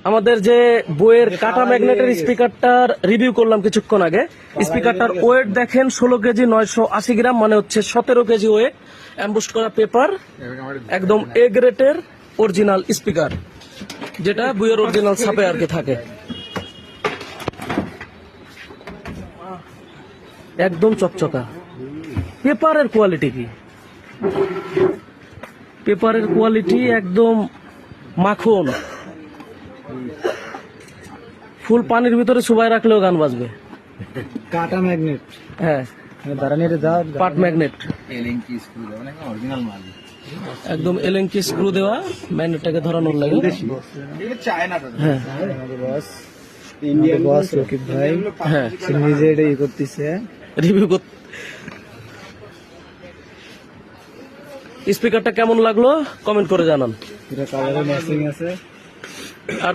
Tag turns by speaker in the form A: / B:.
A: আমাদের যে বইয়ের কাটা ম্যাগনেটের স্পিকারটার রিভিউ করলাম কিছুক্ষণ আগে, স্পিকারটার ওয়েট দেখেন 16 কেজি 980 গ্রাম, মানে হচ্ছে 17 কেজি ওয়েট, অ্যাম্বুস্ট করা পেপার, একদম এ গ্রেডের অরিজিনাল স্পিকার, যেটা বইয়ের অরিজিনাল ছাপে আর কি থাকে। একদম চকচকা। পেপারের কোয়ালিটি কি, পেপারের কোয়ালিটি একদম মাখন, ফুল পানির ভিতরে চুবাই রাখলেও গান বাজবে।
B: কাটা ম্যাগনেট,
A: হ্যাঁ, পাট ম্যাগনেট, একদম এলেঙ্কি স্ক্রু দেওয়া, ম্যাগনেটটাকে ধরানোর লাগে। হ্যাঁ
B: ইন্ডিয়ান বস রকিব ভাই,
A: হ্যাঁ,
B: সে নিজে এটা করতেছে,
A: রিভিউ করতে। স্পিকারটা কেমন লাগলো কমেন্ট করে জানান।
B: এটা কালারে ম্যাচিং আছে।
A: আর